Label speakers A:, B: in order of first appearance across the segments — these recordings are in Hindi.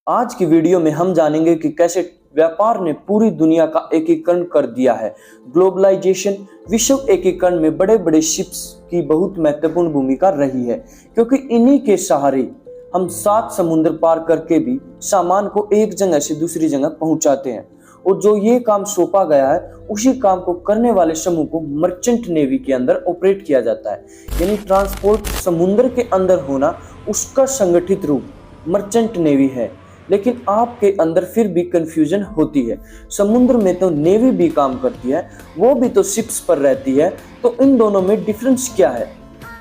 A: आज की वीडियो में हम जानेंगे कि कैसे व्यापार ने पूरी दुनिया का एकीकरण कर दिया है। ग्लोबलाइजेशन, विश्व एकीकरण में बड़े बड़े शिप्स की बहुत महत्वपूर्ण भूमिका रही है, क्योंकि इन्हीं के सहारे हम 7 समुद्र पार करके भी सामान को एक जगह से दूसरी जगह पहुंचाते हैं। और जो ये काम सौंपा गया है, उसी काम को करने वाले समूह को मर्चेंट नेवी के अंदर ऑपरेट किया जाता है। यानी ट्रांसपोर्ट समुद्र के अंदर होना, उसका संगठित रूप मर्चेंट नेवी है। लेकिन आपके अंदर फिर भी कंफ्यूजन होती है। समुद्र में तो नेवी भी काम करती है, वो भी तो शिप्स पर रहती है, तो इन दोनों में डिफरेंस क्या है?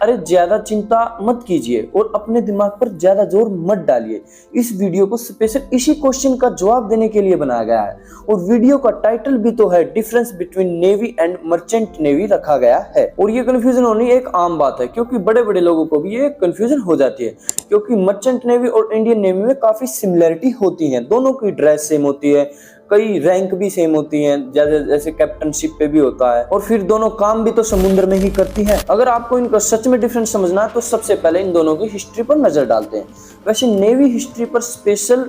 A: अरे ज्यादा चिंता मत कीजिए और अपने दिमाग पर ज्यादा जोर मत डालिए। इस वीडियो को स्पेशल इसी क्वेश्चन का जवाब देने के लिए बनाया गया है। और वीडियो का टाइटल भी तो है difference between navy and merchant navy रखा गया है। और ये कंफ्यूजन होनी एक आम बात है, क्योंकि बड़े बड़े लोगों को भी ये कंफ्यूजन हो जाती है, क्योंकि मर्चेंट नेवी और इंडियन नेवी में काफी सिमिलरिटी होती है। दोनों की ड्रेस सेम होती है, कई रैंक भी सेम होती हैं, जैसे कैप्टनशिप पे भी होता है, और फिर दोनों काम भी तो समुद्र में ही करती हैं। अगर आपको इनका सच में डिफरेंस समझना है तो सबसे पहले इन दोनों की हिस्ट्री पर नजर डालते हैं। वैसे नेवी हिस्ट्री पर स्पेशल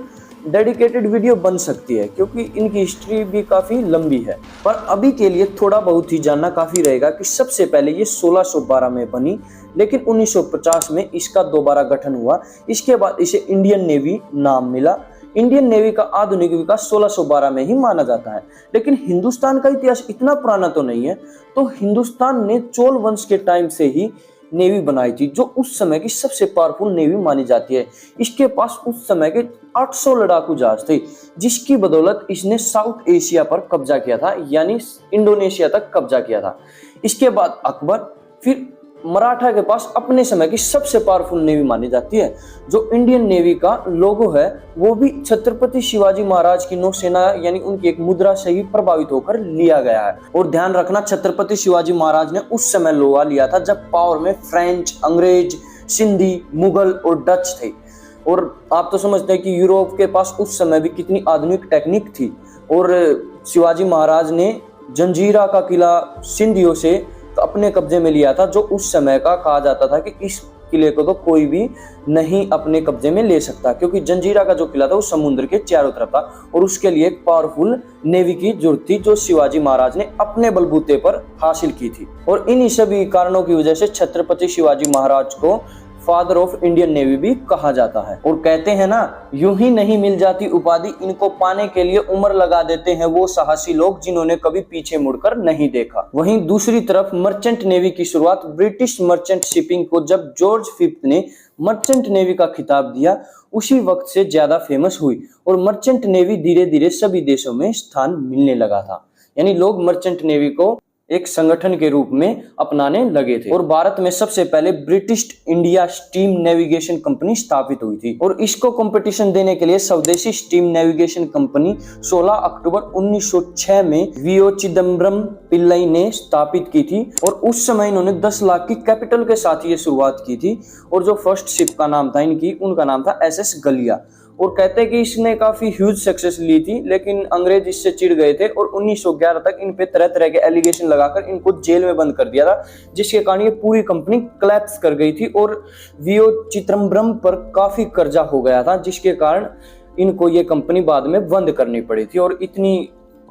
A: डेडिकेटेड वीडियो बन सकती है, क्योंकि इनकी हिस्ट्री भी काफी लंबी है, पर अभी के लिए थोड़ा बहुत ही जानना काफी रहेगा कि सबसे पहले ये 1612 में बनी, लेकिन 1950 में इसका दोबारा गठन हुआ। इसके बाद इसे इंडियन नेवी नाम मिला। इंडियन नेवी का आधुनिक विकास 1612 में ही माना जाता है। लेकिन हिंदुस्तान का इतिहास इतना पुराना तो नहीं है, तो हिंदुस्तान ने चोल वंश के टाइम से ही नेवी बनाई थी, जो उस समय की सबसे पावरफुल नेवी मानी जाती है। इसके पास उस समय के 800 लड़ाकू जहाज थे, जिसकी बदौलत इसने साउथ एशिया पर कब्जा किया था, यानी इंडोनेशिया तक कब्जा किया था। इसके बाद अकबर, फिर मराठा के पास अपने समय की सबसे पावरफुल नेवी मानी जाती है। जो इंडियन नेवी का लोगो है, वो भी छत्रपति शिवाजी महाराज की नौसेना यानी उनकी एक मुद्रा से ही प्रभावित होकर लिया गया है। और ध्यान रखना, छत्रपति शिवाजी महाराज ने उस समय लोहा लिया था जब पावर में फ्रेंच, अंग्रेज, सिंधी, मुगल और डच थे। और आप तो समझते हैं कि यूरोप के पास उस समय भी कितनी आधुनिक टेक्निक थी। और शिवाजी महाराज ने जंजीरा का किला सिंधियों से अपने कब्जे में लिया था, जो उस समय का कहा जाता था कि इस किले को तो कोई भी नहीं अपने कब्जे में ले सकता, क्योंकि जंजीरा का जो किला था वो समुद्र के चारों तरफ था, और उसके लिए एक पावरफुल नेवी की जरूरत थी, जो शिवाजी महाराज ने अपने बलबूते पर हासिल की थी। और इन्हीं सभी कारणों की वजह से छत्रपति शिवाजी महाराज को फादर ऑफ इंडियन नेवी भी कहा जाता है। और कहते हैं ना, यूं ही नहीं मिल जाती उपाधि, इनको पाने के लिए उम्र लगा देते हैं वो साहसी लोग जिन्होंने कभी पीछे मुड़कर नहीं देखा। वहीं दूसरी तरफ मर्चेंट नेवी की शुरुआत ब्रिटिश मर्चेंट शिपिंग को जब जॉर्ज फिफ्थ ने मर्चेंट नेवी का खिताब दिया, उसी वक्त से ज्यादा फेमस हुई, और मर्चेंट नेवी धीरे धीरे सभी देशों में स्थान मिलने लगा था। यानी लोग मर्चेंट नेवी को एक संगठन के रूप में अपनाने लगे थे। और भारत में सबसे पहले British India steam navigation company स्थापित हुई थी, और इसको कंपटीशन देने के लिए स्वदेशी स्टीम नेविगेशन कंपनी 16 अक्टूबर 1906 में वीओ चिदम्बरम पिल्लई ने स्थापित की थी। और उस समय इन्होंने 10 लाख की कैपिटल के साथ ये शुरुआत की थी। और जो फर्स्ट शिप का नाम था इनकी, उनका नाम था SS गलिया। और कहते हैं कि इसने काफी ह्यूज सक्सेस ली थी, लेकिन अंग्रेज इससे चिढ़ गए थे और 1911 तक इन पे तरह तरह के एलिगेशन लगाकर इनको जेल में बंद कर दिया था, जिसके कारण ये पूरी कंपनी कोलैप्स कर गई थी। और वीओ चिदम्बरम पर काफी कर्जा हो गया था, जिसके कारण इनको ये कंपनी बाद में बंद करनी पड़ी थी। और इतनी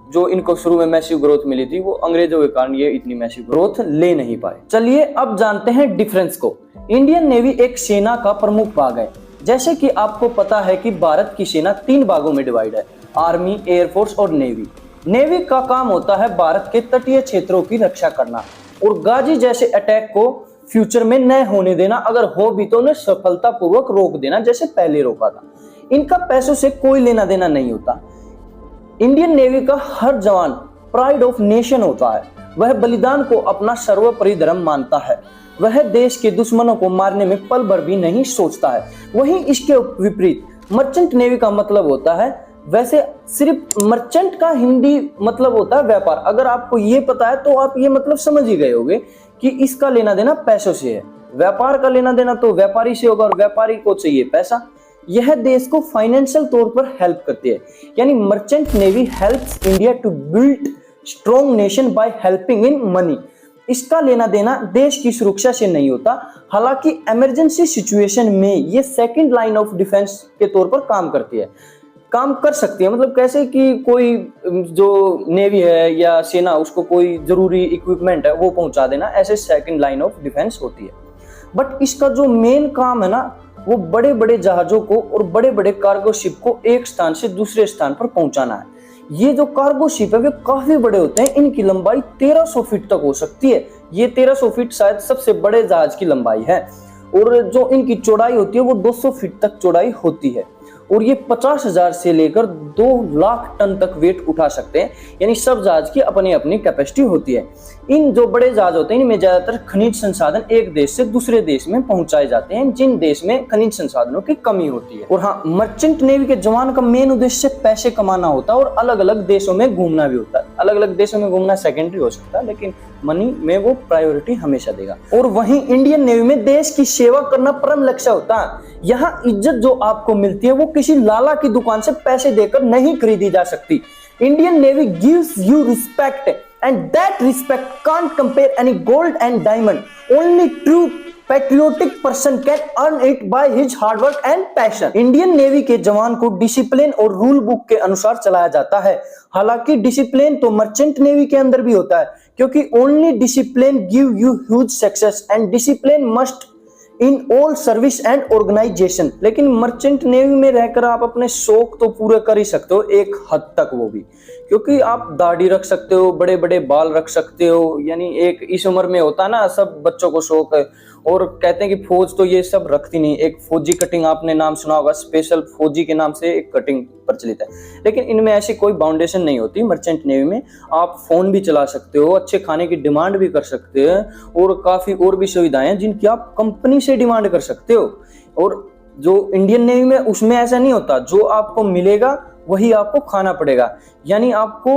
A: जो इनको शुरू में मैसिव ग्रोथ मिली थी, वो अंग्रेजों के कारण ये इतनी मैसिव ग्रोथ ले नहीं पाए। चलिए अब जानते हैं डिफरेंस को। इंडियन नेवी एक सेना का प्रमुख भाग है। जैसे कि आपको पता है कि भारत की सेना 3 भागों में डिवाइड है, आर्मी, एयरफोर्स और नेवी। नेवी का काम होता है भारत के तटीय क्षेत्रों की रक्षा करना, और गाजी जैसे अटैक को फ्यूचर में न होने देना, अगर हो भी तो उन्हें सफलतापूर्वक रोक देना, जैसे पहले रोका था। इनका पैसों से कोई लेना देना नहीं होता। इंडियन नेवी का हर जवान प्राइड ऑफ नेशन होता है। वह बलिदान को अपना सर्वोपरि धर्म मानता है। वह देश के दुश्मनों को मारने में पल भर भी नहीं सोचता है। वहीं इसके विपरीत मर्चेंट नेवी का मतलब होता है, वैसे सिर्फ मर्चेंट का हिंदी मतलब होता है व्यापार। अगर आपको ये पता है तो आप ये मतलब समझ ही गए होंगे कि इसका लेना देना पैसों से है। व्यापार का लेना देना तो व्यापारी से होगा, और व्यापारी को चाहिए पैसा। यह देश को फाइनेंशियल तौर पर हेल्प करती है। यानी merchant navy helps India to build strong nation by helping in money. इसका लेना देना देश की सुरक्षा से नहीं होता। हालांकि इमरजेंसी सिचुएशन में ये सेकंड लाइन ऑफ डिफेंस के तौर पर काम करती है, काम कर सकती है। मतलब कैसे कि कोई जो नेवी है या सेना, उसको कोई जरूरी इक्विपमेंट है वो पहुंचा देना, ऐसे सेकंड लाइन ऑफ डिफेंस होती है। बट इसका जो मेन काम है ना, वो बड़े बड़े जहाजों को और बड़े बड़े कार्गो शिप को एक स्थान से दूसरे स्थान पर पहुंचाना है। ये जो कार्गो शिप है वे काफी बड़े होते हैं, इनकी लंबाई 1300 फीट तक हो सकती है। ये 1300 फीट शायद सबसे बड़े जहाज की लंबाई है, और जो इनकी चौड़ाई होती है वो 200 फीट तक चौड़ाई होती है, और ये 50,000 से लेकर 2 लाख टन तक वेट उठा सकते हैं। यानी सब जहाज की अपनी अपनी कैपेसिटी होती है। इन जो बड़े जहाज होते हैं इनमें ज्यादातर खनिज संसाधन एक देश से दूसरे देश में पहुंचाए जाते हैं, जिन देश में खनिज संसाधनों की कमी होती है। और हाँ, मर्चेंट नेवी के जवान का मेन उद्देश्य पैसे कमाना होता है और अलग अलग देशों में घूमना भी होता है। अलग अलग देशों में घूमना सेकेंडरी हो सकता है, लेकिन मनी में वो प्रायोरिटी हमेशा देगा। और वहीं इंडियन नेवी में देश की सेवा करना परम लक्ष्य होता है। यहाँ इज्जत जो आपको मिलती है वो किसी लाला की दुकान से पैसे देकर नहीं खरीदी जा सकती। Indian navy gives you respect, and that respect can't compare any gold and diamond. Only true patriotic person can earn it by his hard work and passion. Indian navy के जवान को डिसिप्लिन और रूल बुक के अनुसार चलाया जाता है। हालांकि डिसिप्लिन तो मर्चेंट नेवी के अंदर भी होता है, क्योंकि only discipline give you huge success and discipline must in all service and organisation. लेकिन मर्चेंट नेवी में रहकर आप अपने शौक तो पूरे कर ही सकते हो एक हद तक, वो भी क्योंकि आप दाढ़ी रख सकते हो, बड़े बड़े बाल रख सकते हो। यानी एक इस उम्र में होता ना, सब बच्चों को शौक है, और कहते हैं कि फौज तो ये सब रखती नहीं। एक फौजी कटिंग आपने नाम सुना होगा, स्पेशल फौजी के नाम से एक कटिंग प्रचलित है, लेकिन इनमें ऐसी कोई बाउंडेशन नहीं होती। मर्चेंट नेवी में आप फोन भी चला सकते हो, अच्छे खाने की डिमांड भी कर सकते हैं, और काफी और भी सुविधाएं हैं जिनकी आप कंपनी से डिमांड कर सकते हो। और जो इंडियन नेवी में उसमें ऐसा नहीं होता, जो आपको मिलेगा वही आपको खाना पड़ेगा। यानी आपको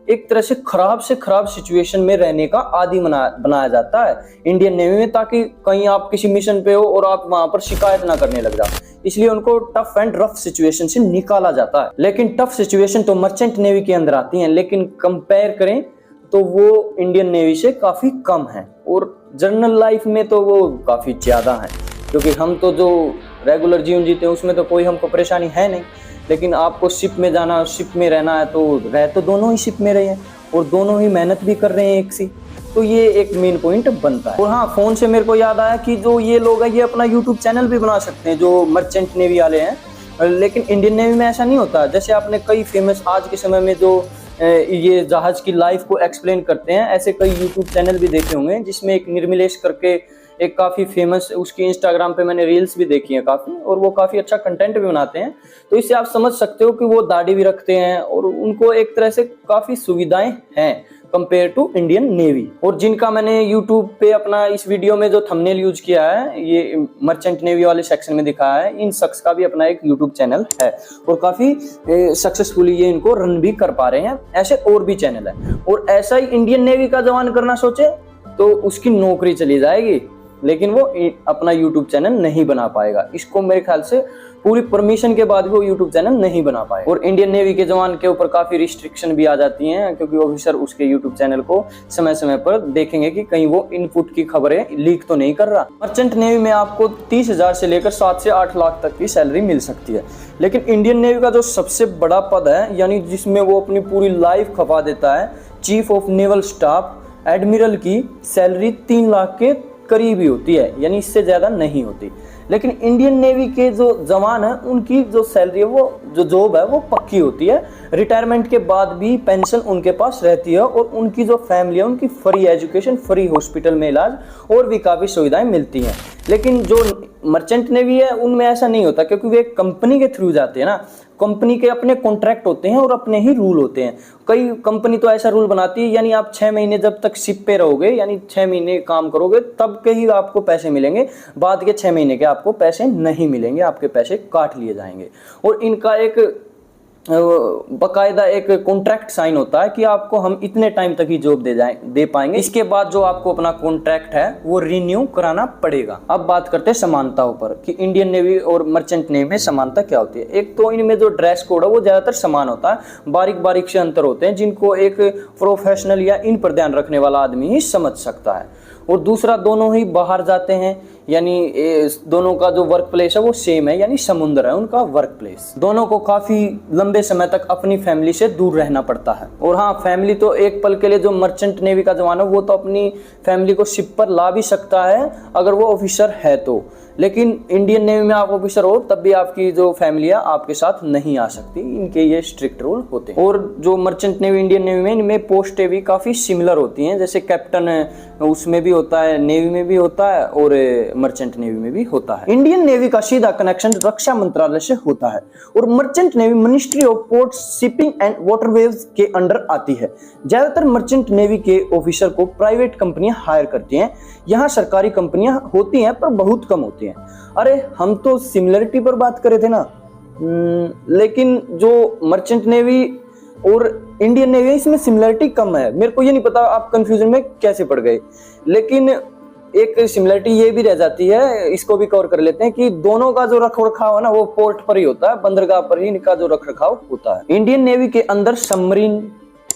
A: एक तरह से खराब सिचुएशन में रहने का आदी बनाया जाता है इंडियन नेवी में, ताकि कहीं आप किसी मिशन पे हो और आप वहां पर शिकायत ना करने लग जाओ। इसलिए उनको टफ एंड रफ सिचुएशन से निकाला जाता है। लेकिन टफ सिचुएशन तो मर्चेंट नेवी के अंदर आती हैं, लेकिन कंपेयर करें तो वो इंडियन नेवी से काफी कम है। और जर्नल लाइफ में तो वो काफी ज्यादा है, क्योंकि हम तो जो रेगुलर जीवन जीते हैं उसमें तो कोई हमको परेशानी है नहीं। लेकिन आपको शिप में जाना, शिप में रहना है, तो रह तो दोनों ही शिप में रहे हैं और दोनों ही मेहनत भी कर रहे हैं एक सी, तो ये एक मेन पॉइंट बनता है। और हाँ, फोन से मेरे को याद आया कि जो ये लोग हैं ये अपना यूट्यूब चैनल भी बना सकते हैं, जो मर्चेंट नेवी वाले हैं। लेकिन इंडियन नेवी में ऐसा नहीं होता। जैसे आपने कई फेमस आज के समय में जो ये जहाज की लाइफ को एक्सप्लेन करते हैं, ऐसे कई यूट्यूब चैनल भी देखे होंगे, जिसमें एक निर्मलेश करके एक काफ़ी फेमस, उसकी इंस्टाग्राम पे मैंने रील्स भी देखी हैं काफ़ी, और वो काफ़ी अच्छा कंटेंट भी बनाते हैं। तो इससे आप समझ सकते हो कि वो दाढ़ी भी रखते हैं और उनको एक तरह से काफ़ी सुविधाएं हैं कंपेयर टू इंडियन नेवी। और जिनका मैंने यूट्यूब पे अपना इस वीडियो में जो थंबनेल यूज किया है, ये मर्चेंट नेवी वाले सेक्शन में दिखाया है, इन शख्स का भी अपना एक यूट्यूब चैनल है और काफ़ी सक्सेसफुली ये इनको रन भी कर पा रहे हैं। ऐसे और भी चैनल है। और ऐसा ही इंडियन नेवी का जवान करना सोचे तो उसकी नौकरी चली जाएगी, लेकिन वो अपना यूट्यूब चैनल नहीं बना पाएगा। इसको मेरे ख्याल से पूरी परमिशन के बाद भी वो यूट्यूब चैनल नहीं बना पाएगा। और इंडियन नेवी के जवान के ऊपर काफी रिस्ट्रिक्शन भी आ जाती हैं, क्योंकि ऑफिसर उसके यूट्यूब चैनल को समय समय पर देखेंगे कि कहीं वो इनपुट की खबरें लीक तो नहीं कर रहा। मर्चेंट नेवी में आपको 30,000 से लेकर 7 से 8 लाख तक की सैलरी मिल सकती है। लेकिन इंडियन नेवी का जो सबसे बड़ा पद है, यानी जिसमें वो अपनी पूरी लाइफ खपा देता है, chief of naval staff admiral की सैलरी 3 लाख के करीब ही होती है, यानी इससे ज़्यादा नहीं होती। लेकिन इंडियन नेवी के जो जवान हैं उनकी जो सैलरी है, वो जो जॉब है वो पक्की होती है। रिटायरमेंट के बाद भी पेंशन उनके पास रहती है और उनकी जो फैमिली है उनकी फ्री एजुकेशन, फ्री हॉस्पिटल में इलाज और भी काफ़ी सुविधाएं मिलती हैं। लेकिन जो मर्चेंट नेवी है उनमें ऐसा नहीं होता, क्योंकि वे कंपनी के थ्रू जाते हैं ना। कंपनी के अपने कॉन्ट्रैक्ट होते हैं और अपने ही रूल होते हैं। कई कंपनी तो ऐसा रूल बनाती है, यानी आप 6 महीने जब तक शिप पे रहोगे, यानी 6 महीने काम करोगे, तब के ही आपको पैसे मिलेंगे। बाद के 6 महीने के आपको पैसे नहीं मिलेंगे, आपके पैसे काट लिए जाएंगे। और इनका एक बकायदा एक कॉन्ट्रैक्ट साइन होता है कि आपको हम इतने टाइम तक ही जॉब दे पाएंगे, इसके बाद जो आपको अपना कॉन्ट्रैक्ट है वो रिन्यू कराना पड़ेगा। अब बात करते हैं समानताओं पर कि इंडियन नेवी और मर्चेंट नेवी में समानता क्या होती है। एक तो इनमें जो ड्रेस कोड है वो ज्यादातर समान होता है, बारीक बारीक से अंतर होते हैं जिनको एक प्रोफेशनल या इन पर ध्यान रखने वाला आदमी ही समझ सकता है। और दूसरा, दोनों ही बाहर जाते हैं, यानी दोनों का जो वर्क प्लेस है वो सेम है, यानी समुद्र है उनका वर्क प्लेस। दोनों को काफी लंबे समय तक अपनी फैमिली से दूर रहना पड़ता है। और हाँ, फैमिली तो एक पल के लिए जो मर्चेंट नेवी का जवान है वो तो अपनी फैमिली को शिप पर ला भी सकता है अगर वो ऑफिसर है तो, लेकिन इंडियन नेवी में आप ऑफिसर हो तब भी आपकी जो फैमिली है आपके साथ नहीं आ सकती, इनके ये स्ट्रिक्ट रूल होते हैं। और जो मर्चेंट नेवी इंडियन नेवी में, इनमें पोस्टें भी काफी सिमिलर होती हैं, जैसे कैप्टन उसमें भी होता है, नेवी में भी होता है और मर्चेंट नेवी में भी होता है। इंडियन नेवी का सीधा कनेक्शन रक्षा मंत्रालय से होता है और merchant navy ministry of port, shipping and waterways के अंडर आती है। ज्यादातर मर्चेंट नेवी के ऑफिसर को प्राइवेट कंपनियां हायर करती हैं। यहाँ सरकारी कंपनियां होती हैं पर बहुत कम होती हैं। अरे हम तो सिमिलरिटी पर बात कर रहे थे ना, लेकिन जो मर्चेंट नेवी और इंडियन नेवी इसमें सिमिलरिटी कम है। मेरे को ये नहीं पता आप कंफ्यूजन में कैसे पड़ गए, लेकिन एक सिमिलरिटी ये भी रह जाती है, इसको भी कवर कर लेते हैं कि दोनों का जो रख रखाव है ना वो पोर्ट पर ही होता है, बंदरगाह पर ही इनका जो रख रखाव होता है। इंडियन नेवी के अंदर submarine,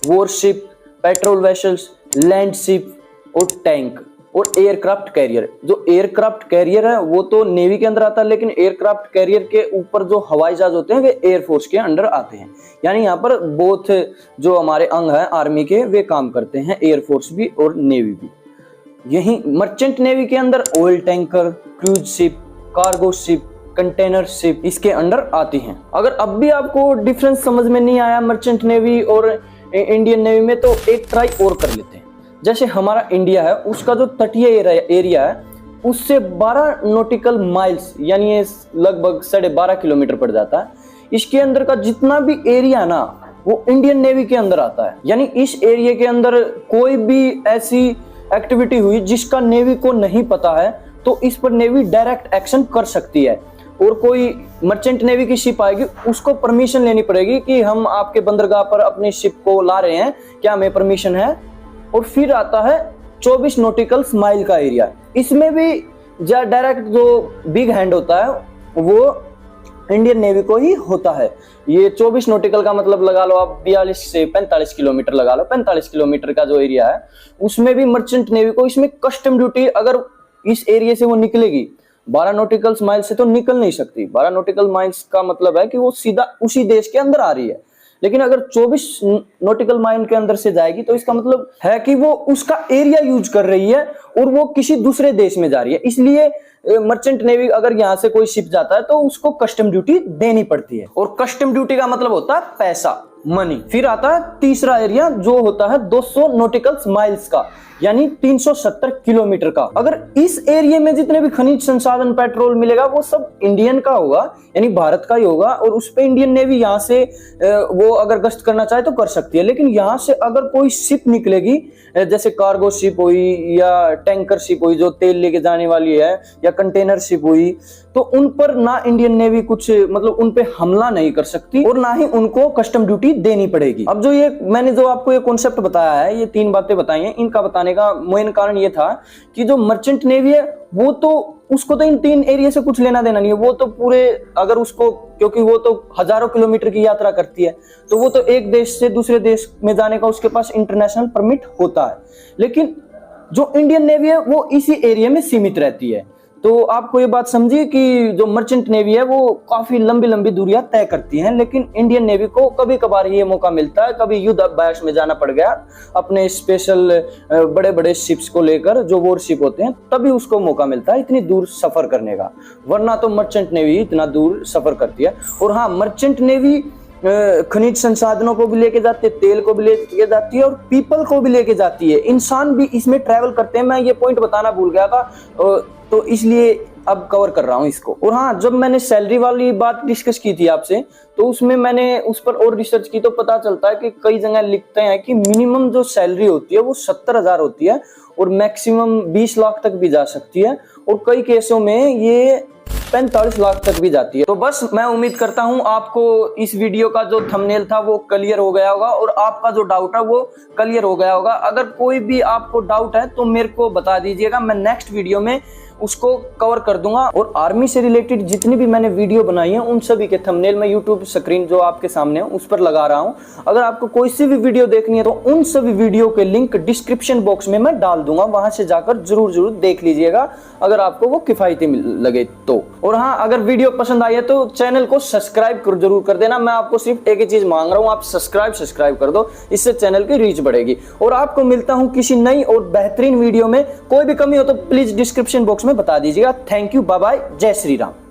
A: worship, patrol vessels, land ship और टैंक और एयरक्राफ्ट कैरियर। जो एयरक्राफ्ट कैरियर है वो तो नेवी के अंदर आता है, लेकिन एयरक्राफ्ट कैरियर के ऊपर जो हवाई जहाज होते हैं वे एयरफोर्स के अंडर आते हैं। यानी यहाँ पर बोथ जो हमारे अंग हैं आर्मी के वे काम करते हैं, एयरफोर्स भी और नेवी भी। यही मर्चेंट नेवी के अंदर oil tanker, cruise ship, cargo ship, container ship इसके अंडर आती हैं। अगर अब भी आपको डिफरेंस समझ में नहीं आया मर्चेंट नेवी और इंडियन नेवी में, तो एक ट्राई और कर लेते हैं। जैसे हमारा इंडिया है, उसका जो तटीय एरिया है उससे 12 नॉटिकल माइल्स यानी ये लगभग 12.5 किलोमीटर पड़ जाता है। इसके अंदर का जितना भी एरिया ना वो इंडियन नेवी के अंदर आता है। यानी इस एरिया के अंदर कोई भी ऐसी एक्टिविटी हुई जिसका नेवी को नहीं पता है तो इस पर नेवी डायरेक्ट एक्शन कर सकती है। और कोई मर्चेंट नेवी की शिप आएगी, उसको परमिशन लेनी पड़ेगी कि हम आपके बंदरगाह पर अपनी शिप को ला रहे हैं, क्या हमें परमिशन है। और फिर आता है 24 नॉटिकल माइल का एरिया। इसमें भी डायरेक्ट जो बिग हैंड होता है वो इंडियन नेवी को ही होता है। ये 24 नॉटिकल का मतलब लगा लो आप 42 से 45 किलोमीटर लगा लो, 45 किलोमीटर का जो एरिया है उसमें भी मर्चेंट नेवी को इसमें कस्टम ड्यूटी, अगर इस एरिया से वो निकलेगी 12 नॉटिकल माइल से तो निकल नहीं सकती। 12 नॉटिकल माइल्स का मतलब है कि वो सीधा उसी देश के अंदर आ रही है, लेकिन अगर 24 नॉटिकल माइल के अंदर से जाएगी तो इसका मतलब है कि वो उसका एरिया यूज कर रही है और वो किसी दूसरे देश में जा रही है। इसलिए मर्चेंट नेवी अगर यहाँ से कोई शिप जाता है तो उसको कस्टम ड्यूटी देनी पड़ती है, और कस्टम ड्यूटी का मतलब होता है पैसा, मनी। फिर आता है तीसरा एरिया जो होता है 200 नॉटिकल माइल्स का, यानी 370 किलोमीटर का। अगर इस एरिया में जितने भी खनिज संसाधन, पेट्रोल मिलेगा वो सब इंडियन का होगा, यानी भारत का ही होगा, और उस पे इंडियन नेवी यहाँ से वो अगर गश्त करना चाहे तो कर सकती है। लेकिन यहाँ से अगर कोई शिप निकलेगी, जैसे कार्गो शिप हुई या टैंकर शिप हुई जो तेल लेके जाने वाली है, या कंटेनर शिप हुई, तो उन पर ना इंडियन नेवी कुछ मतलब उन पे हमला नहीं कर सकती और ना ही उनको कस्टम ड्यूटी देनी पड़ेगी। अब जो ये मैंने जो आपको ये कॉन्सेप्ट बताया है, ये 3 बातें बताई हैं, इनका बताने का मेन कारण ये था कि जो मर्चेंट नेवी है वो तो उसको तो इन 3 एरिया से कुछ लेना देना नहीं है। वो तो पूरे अगर उसको, क्योंकि वो तो हजारों किलोमीटर की यात्रा करती है, तो वो तो एक देश से दूसरे देश में जाने का उसके पास इंटरनेशनल परमिट होता है। लेकिन जो इंडियन नेवी है वो इसी एरिया में सीमित रहती है। तो आपको ये बात समझिए कि जो मर्चेंट नेवी है वो काफी लंबी लंबी दूरियां तय करती हैं, लेकिन इंडियन नेवी को कभी कभार ये मौका मिलता है, कभी युद्ध अभ्यास में जाना पड़ गया अपने स्पेशल बड़े बड़े शिप्स को लेकर, जो वॉरशिप होते हैं, तभी उसको मौका मिलता है इतनी दूर सफर करने का, वरना तो मर्चेंट नेवी इतना दूर सफर करती है। और हाँ, मर्चेंट नेवी खनिज संसाधनों को भी लेके जाती है, तेल को भी लेके जाती है और पीपल को भी लेके जाती है, इंसान भी इसमें ट्रैवल करते हैं। मैं ये पॉइंट बताना भूल गया था, तो इसलिए अब कवर कर रहा हूं इसको। और हाँ, जब मैंने सैलरी वाली बात डिस्कस की थी आपसे, तो उसमें मैंने उस पर और रिसर्च की, तो पता चलता है कि कई जगह लिखते हैं कि मिनिमम जो सैलरी होती है वो 70,000 होती है और मैक्सिमम 20 लाख तक भी जा सकती है, और कई केसों में ये 45 लाख तक भी जाती है। तो बस मैं उम्मीद करता हूं आपको इस वीडियो का जो थंबनेल था वो क्लियर हो गया होगा और आपका जो डाउट है वो क्लियर हो गया होगा। अगर कोई भी आपको डाउट है तो मेरे को बता दीजिएगा, मैं नेक्स्ट वीडियो में उसको कवर कर दूंगा। और आर्मी से रिलेटेड जितनी भी मैंने वीडियो बनाई है उन सभी के थंबनेल मैं यूट्यूब स्क्रीन जो आपके सामने है उस पर लगा रहा हूं। अगर आपको कोई सी भी वीडियो देखनी है तो उन सभी वीडियो के लिंक डिस्क्रिप्शन बॉक्स में मैं डाल दूंगा, वहां से जाकर जरूर देख लीजिएगा अगर आपको वो किफायती लगे तो। और हाँ, अगर वीडियो पसंद आई है तो चैनल को सब्सक्राइब जरूर कर देना। मैं आपको सिर्फ एक ही चीज मांग रहा हूं, आप सब्सक्राइब कर दो, इससे चैनल की रीच बढ़ेगी। और आपको मिलता हूं किसी नई और बेहतरीन वीडियो में। कोई भी कमी हो तो प्लीज डिस्क्रिप्शन बॉक्स में बता दीजिएगा। थैंक यू, बाय बाय, जय श्री राम।